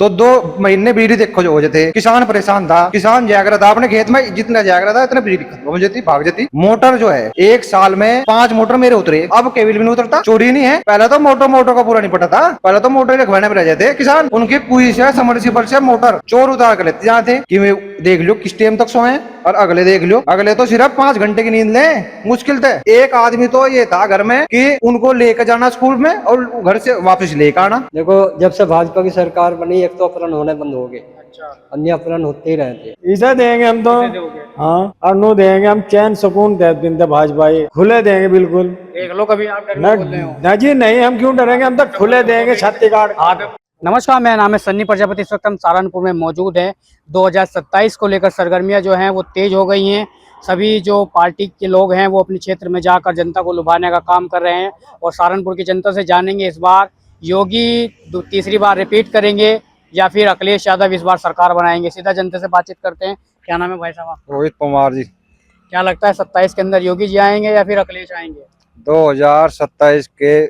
तो 2 महीने बिजली देखो जो हो जाते, किसान परेशान था, किसान जाग रहा था अपने खेत में, जितना जाग रहा था इतना बिजली खत्म हो जाती, भाग जाती। मोटर जो है 1 साल में 5 मोटर मेरे उतरे, अब केबल भी नहीं उतरता। चोरी नहीं है, पहले तो मोटर मोटर का पूरा नहीं पता था, पहले तो मोटर रखवाने में रह जाते किसान, उनके कुएं से समरसीबल से मोटर चोर उतार कर लेते जाते कि वे देख लो किस टाइम तक सोए, और अगले देख लो, अगले तो सिर्फ 5 घंटे की नींद ले, मुश्किल थे। एक आदमी तो ये था घर में कि उनको लेकर जाना स्कूल में और घर से वापस लेकर आना। देखो, जब से भाजपा की सरकार बनी, एक तो अपहरण होने बंद हो गए। अच्छा, अन्य अपहरण होते ही रहते। इसे देंगे हम तो। इसे दोगे? हाँ, और नो देंगे हम चैन सुकून दे दिन भाजपा ही खुले देंगे बिल्कुल। देख लो, कभी आप डर न, के बोल रहे हो। न जी नहीं, हम क्यों डरेंगे, हम तो खुले देंगे छत्ती काट। नमस्कार, मेरा नाम है सन्नी प्रजापति। इस वक्त हम सहारनपुर में मौजूद हैं। 2027 को लेकर सरगर्मियां जो हैं वो तेज हो गई हैं। सभी जो पार्टी के लोग हैं वो अपने क्षेत्र में जाकर जनता को लुभाने का काम कर रहे हैं, और सहारनपुर की जनता से जानेंगे इस बार योगी तीसरी बार रिपीट करेंगे या फिर अखिलेश यादव इस बार सरकार बनाएंगे। सीधा जनता से बातचीत करते हैं। क्या नाम है भाई साहब आपका? रोहित कुमार जी। क्या लगता है 27 के अंदर योगी जी आएंगे या फिर अखिलेश आएंगे? 2027 के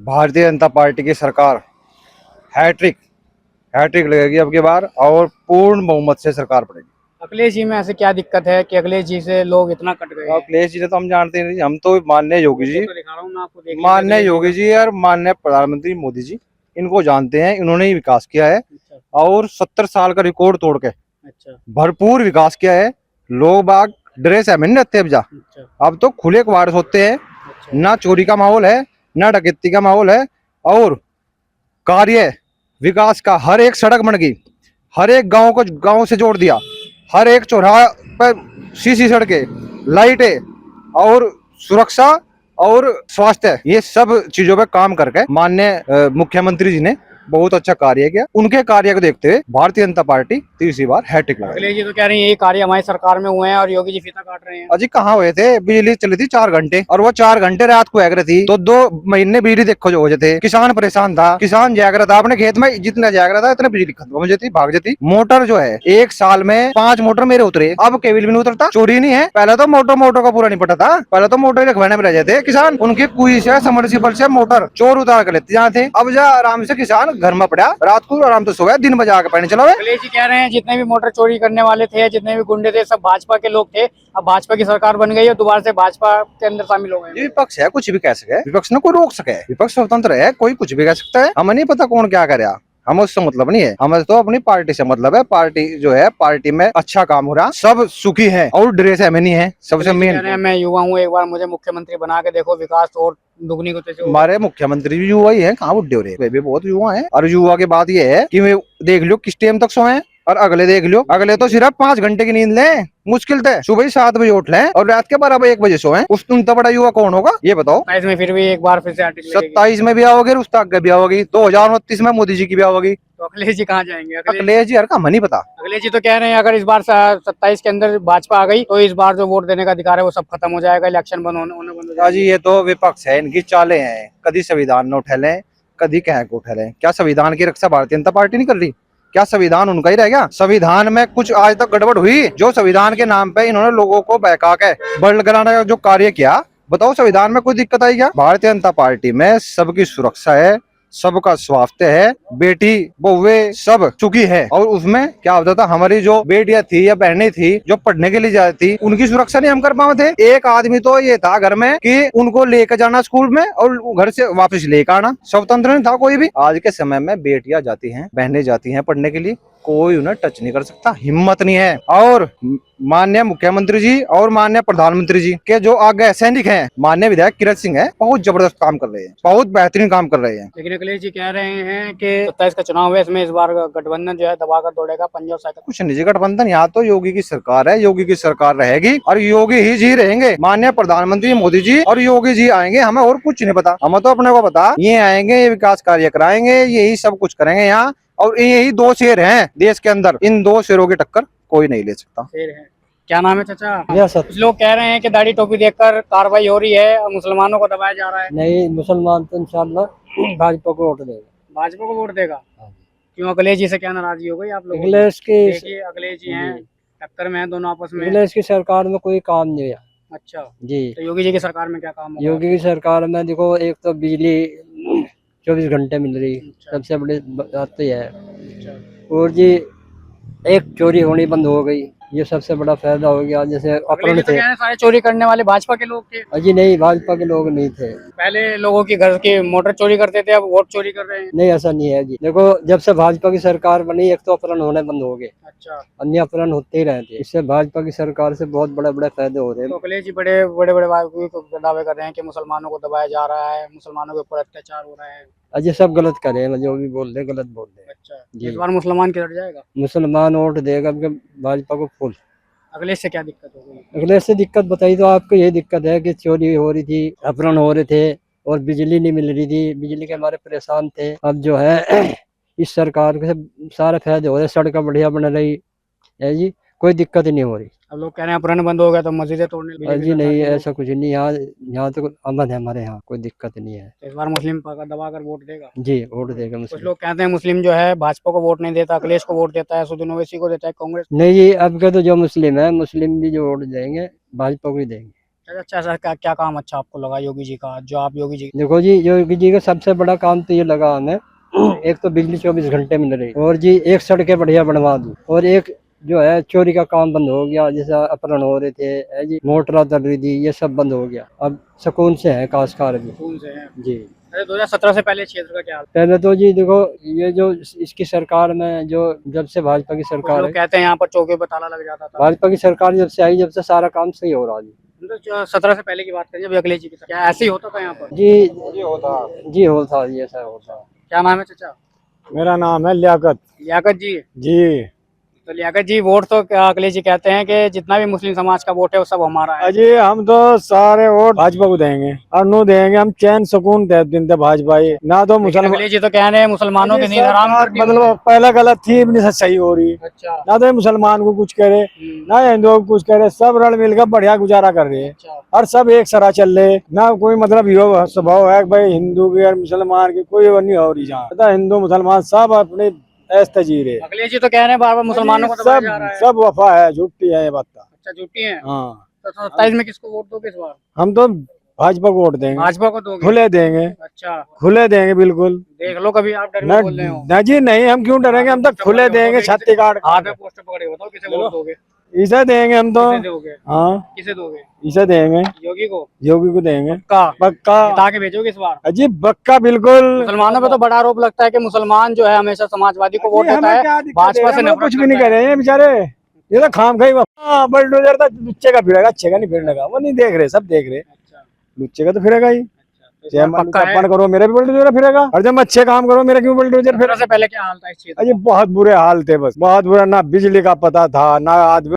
भारतीय जनता पार्टी की सरकार हैट्रिक हैट्रिक लगेगी अब की बार, और पूर्ण बहुमत से सरकार पड़ेगी। अखिलेश जी में ऐसे क्या दिक्कत है कि अखिलेश जी से लोग इतना कट गए हैं? अखिलेश जी ने तो हम जानते नहीं, हम तो माननीय योगी जी, तो दिखा रहा हूँ मैं आपको, देख लीजिए माननीय अखिलेश योगी जी और माननीय प्रधानमंत्री मोदी जी, इनको जानते हैं। इन्होंने ही विकास किया है, अच्छा, और 70 साल का रिकॉर्ड तोड़ के अच्छा, भरपूर विकास किया है। लोग बाग ड्रेस है नहीं रहते अब जा, अच्छा, अब तो खुले कबाड़ होते हैं, अच्छा। ना चोरी का माहौल है, ना डकैती का माहौल है। और कार्य विकास का, हर एक सड़क बन गई, हर एक गांव को गांव से जोड़ दिया, हर एक चौराहा पर सीसी सड़कें, लाइटें और सुरक्षा और स्वास्थ्य, ये सब चीजों पे काम करके माननीय मुख्यमंत्री जी ने बहुत अच्छा कार्य किया। उनके कार्य को देखते हुए भारतीय जनता पार्टी तीसरी बार हैट्रिक लगाई। अखिलेश जी तो कह रहे हैं यही कार्य हमारी सरकार में हुए हैं और योगी जी फीता काट रहे हैं। अजी कहाँ हुए थे, बिजली चली थी 4 घंटे, और वो 4 घंटे रात को एग रही थी, तो 2 महीने बिजली देखो जो हो जाते, किसान परेशान था, किसान जाग रहा था अपने खेत में, जितना जाग रहा था इतना बिजली खत्म हो जाती, भाग जाती। मोटर जो है 1 साल में 5 मोटर मेरे उतरे, अब केबल भी नहीं उतरता। चोरी नहीं है, पहले तो मोटर मोटर का पूरा नहीं पता था, पहले तो मोटर रखवाने में रह जाते किसान, उनके कुएं से समरसीबल से मोटर चोर उतार कर लेते जाते। अब जा आराम से किसान घर में पड़ा, रात को आराम से सोया, दिन बजा के पानी चलावे। अखिलेश जी कह रहे हैं जितने भी मोटर चोरी करने वाले थे, जितने भी गुंडे थे, सब भाजपा के लोग थे। अब भाजपा की सरकार बन गई है, दोबारा से भाजपा के अंदर शामिल हो गए हैं। ये विपक्ष है, कुछ भी कह सके, विपक्ष ने कोई रोक सके, विपक्ष स्वतंत्र है, कोई कुछ भी कह सकता है। हमें नहीं पता कौन क्या करे, हमें उससे मतलब नहीं है, हमें तो अपनी पार्टी से मतलब है। पार्टी जो है, पार्टी में अच्छा काम हो रहा, सब सुखी है, और ड्रेस है नहीं है, सबसे अखिलेश जी कह रहे हैं मेन। मैं युवा हूँ, एक बार मुझे मुख्यमंत्री बना के देखो, विकास और दुगनी को तेजी होगी। हमारे मुख्यमंत्री भी युवा ही है, कहाँ बुढ़े हो रहे, वे भी बहुत युवा है। और युवा की बात ये है कि वे देख लो किस टाइम तक सोए, और अगले देख लो, अगले तो सिर्फ 5 घंटे की नींद लें, मुश्किल थे। सुबह 7 बजे उठ लें और रात के 12 1 बजे सोए, उस तुम तो बड़ा युवा कौन होगा ये बताओ। 27 में फिर भी एक बार फिर से आर्टिकल 27 में भी आओगे, उस तक आगे भी आओगी, 2029 में मोदी जी की भी आओगी। तो अखिलेश जी कहाँ जाएंगे? अखिलेश जी हर का मन नहीं पता। अखिलेश जी तो कह रहे हैं अगर इस बार 27 के अंदर भाजपा आ गई तो इस बार जो वोट देने का अधिकार है वो सब खत्म हो जाएगा, इलेक्शन बंद होने बंद हो जाएगा। जी ये तो विपक्ष है, इनकी चालें हैं, कभी संविधान न उठेलें, कभी कह को उठेलें। क्या संविधान की रक्षा भारतीय जनता पार्टी नहीं कर रही? क्या संविधान उनका ही रह गया? संविधान में कुछ आज तक गड़बड़ हुई? जो संविधान के नाम पे इन्होंने लोगों को बहका के बल्ड कराने का जो कार्य किया, बताओ संविधान में कोई दिक्कत आई क्या? भारतीय जनता पार्टी में सबकी सुरक्षा है, सबका स्वास्थ्य है, बेटी बहुए सब सुखी है। और उसमें क्या होता था, हमारी जो बेटियां थी या बहनें थी जो पढ़ने के लिए जाती थी, उनकी सुरक्षा नहीं हम कर पाए थे। एक आदमी तो ये था घर में कि उनको लेकर जाना स्कूल में और घर से वापस लेकर आना, स्वतंत्र नहीं था कोई भी। आज के समय में बेटियां जाती हैं, बहनें जाती हैं पढ़ने के लिए, कोई उन्हें टच नहीं कर सकता, हिम्मत नहीं है। और माननीय मुख्यमंत्री जी और माननीय प्रधानमंत्री जी के जो आगे सैनिक हैं, माननीय विधायक किरण सिंह है, बहुत जबरदस्त काम कर रहे हैं, बहुत बेहतरीन काम कर रहे हैं। लेकिन अखिलेश जी कह रहे हैं कि 27 का चुनाव है, इसमें इस बार गठबंधन जो है दबाकर दौड़ेगा, पंजा और साइकिल। कुछ निजी गठबंधन, यहाँ तो योगी की सरकार है, योगी की सरकार रहेगी और योगी ही जी रहेंगे। माननीय प्रधानमंत्री मोदी जी और योगी जी आएंगे, हमें और कुछ नहीं पता, हमें तो अपने को पता, ये आएंगे, ये विकास कार्य कराएंगे, यही सब कुछ करेंगे यहाँ। और यही 2 शेर हैं देश के अंदर, इन 2 शेरों की टक्कर कोई नहीं ले सकता। शेर है। क्या नाम है चाचा? या सर, कुछ लोग कह रहे हैं कि दाढ़ी टोपी देखकर कार्रवाई हो रही है और मुसलमानों को दबाया जा रहा है। नहीं, मुसलमान तो इंशाल्लाह भाजपा को वोट देगा। भाजपा को वोट देगा? क्यों, अखिलेश जी से क्या नाराजगी हो गई आप लोगों की? अखिलेश की देखिए अखिलेश जी हैं, टक्कर में हैं दोनों आपस में। अखिलेश की सरकार में कोई काम नहीं है अच्छा, जी। तो योगी जी की सरकार में क्या काम होगा? योगी की सरकार में देखो, एक तो बिजली 24 घंटे मिल रही, अच्छा। सबसे बड़ी बात तो यह है। और जी एक चोरी होनी बंद हो गई, ये सबसे बड़ा फायदा हो गया। जैसे अखिलेश अपहरण जी तो थे, कह रहे हैं सारे चोरी करने वाले भाजपा के लोग थे। अजी नहीं, भाजपा के लोग नहीं थे। पहले लोगों की घर की मोटर चोरी करते थे, अब वोट चोरी कर रहे हैं। नहीं, ऐसा नहीं है जी। देखो, जब से भाजपा की सरकार बनी, एक तो अपहरण होने बंद हो गए, अच्छा। अन्य अपहरण होते ही रहते। इससे भाजपा की सरकार से बहुत बड़े बड़े फायदे हो रहे तो हैं। अखिलेश जी बड़े बड़े बड़े दावे कर रहे हैं कि मुसलमानों को दबाया जा रहा है, मुसलमानों के ऊपर अत्याचार हो रहा है। अजी सब गलत कर रहे हैं, जो भी बोल रहे गलत बोल रहे हैं अच्छा, जी। इस बार मुसलमान किधर जाएगा? मुसलमान वोट देगा अब भाजपा को फुल। अखिलेश से क्या दिक्कत हो गई? अखिलेश से दिक्कत बताई तो आपको यही दिक्कत है कि चोरी हो रही थी, अपहरण हो रहे थे और बिजली नहीं मिल रही थी, बिजली के हमारे परेशान थे। अब जो है इस सरकार के सारे फायदे हो रहे, सड़कें बढ़िया बन रही है जी, कोई दिक्कत ही नहीं हो रही। अब लोग कह रहे हैं अपहरण बंद हो गया तो मस्जिदें तोड़ने जी बीजेपी सरकार नहीं, के लोग। ऐसा कुछ नहीं। यहाँ यहाँ तो अमन है, हमारे यहाँ कोई दिक्कत नहीं है तो इस बार मुस्लिम दबा कर वोट देगा। जी। वोट देगा कुछ मुस्लिम। लोग कहते हैं मुस्लिम जो है भाजपा को वोट नहीं देता, अखिलेश को वोट देता है, सुदिन ओवैसी को देता है, कांग्रेस। नहीं जी, अब के तो जो मुस्लिम है, मुस्लिम भी जो वोट देंगे भाजपा को ही देंगे। अच्छा, ऐसा क्या क्या काम अच्छा आपको लगा योगी जी का, जो आप योगी जी? देखो जी, योगी जी का सबसे बड़ा काम तो ये लगा हमें, एक तो बिजली 24 घंटे मिल रही, और जी एक सड़कें बढ़िया बनवा दी, और एक जो है चोरी का काम बंद हो गया। जैसे अपहरण हो रहे थे है जी, मोटरा चल रही थी, ये सब बंद हो गया। अब सुकून से है काशकार भी कौन से हैं? जी। अरे 2017 से पहले क्षेत्र का क्या हाल? पहले तो जी देखो, ये जो इसकी सरकार में जो जब से भाजपा की कुछ सरकार लोग है, कहते हैं यहाँ पर चौके पर ताला लग जाता था। भाजपा की सरकार जब से आई, जब से सारा काम सही हो रहा जी। 17 से पहले की बात करें, जब अखिलेश जी की क्या ऐसे ही होता था यहाँ पर? जी होता जी, ऐसा होता। क्या नाम है चाचा? मेरा नाम है लियाकत लियाकत जी। जी। तो लियाकत जी, वोट तो क्या अखिलेश जी कहते हैं कि जितना भी मुस्लिम समाज का वोट है वो सब हमारा है। अजी हम तो सारे वोट भाजपा को देंगे और नो देंगे हम चैन सुकून दे दिन थे भाजपा ही ना। तो लेकिन मुसलमान अखिलेश जी तो कह रहे हैं मुसलमानों की नींद हराम सरकार करती है। मतलब पहले गलत थी, अब नहीं सही हो रही। अच्छा। ना तो ये मुसलमान को कुछ करे, ना हिंदुओं को कुछ करे, सब रल मिलकर बढ़िया गुजारा कर रहे हैं अच्छा। और सब एक सरा चल रहे। ना कोई मतलब यो स्वभाव है कि भाई हिंदू की और मुसलमान की कोई वो नहीं हो रही। जहाँ पता हिंदू मुसलमान सब अपने ऐसे जी रहे। अखिलेश जी तो कह रहे हैं बार बार मुसलमानों को दबाया जा रहा है। सब वफा है, झूठी है ये बात। अच्छा, झूठी है। हाँ, तो 27 में किसको वोट दोगे इस बार? हम तो भाजपा को वोट देंगे, भाजपा को दोगे? खुले देंगे, अच्छा, खुले देंगे बिल्कुल। देख लो, कभी आप डर में बोल रहे हो। ना जी नहीं, हम क्यों डरेंगे, हम तो खुले देंगे, छाती काट हाथ में पोस्टर पकड़े, बताओ किसे वोट दोगे? इसे देंगे हम तो। किसे दोगे? हाँ, किसे दोगे? इसे देंगे, योगी को? योगी को देंगे का पक्का। जिता के भेजोगे इस बार? अजी पक्का बिल्कुल। मुसलमानों पे तो बड़ा आरोप लगता है कि मुसलमान जो है हमेशा समाजवादी को वोट देता है, भाजपा से नफरत कुछ भी नहीं करता करे हैं बेचारे, ये तो खाम खाई बलडोजर था, लुच्चे का फिरेगा, अच्छे का नहीं फिरने का। वो नहीं देख रहे, सब देख रहे, अच्छा, लुच्चे का तो फिरेगा ही। तो इस बार पक्का है। करो मेरा भी बलडोजर फिरेगा, और जब अच्छे काम करो मेरा क्यों बलडोजर फिरेगा। से पहले क्या हाल था इस क्षेत्र अजी बहुत बुरे हाल थे, बस बहुत बुरा। ना बिजली का पता था, ना आदमी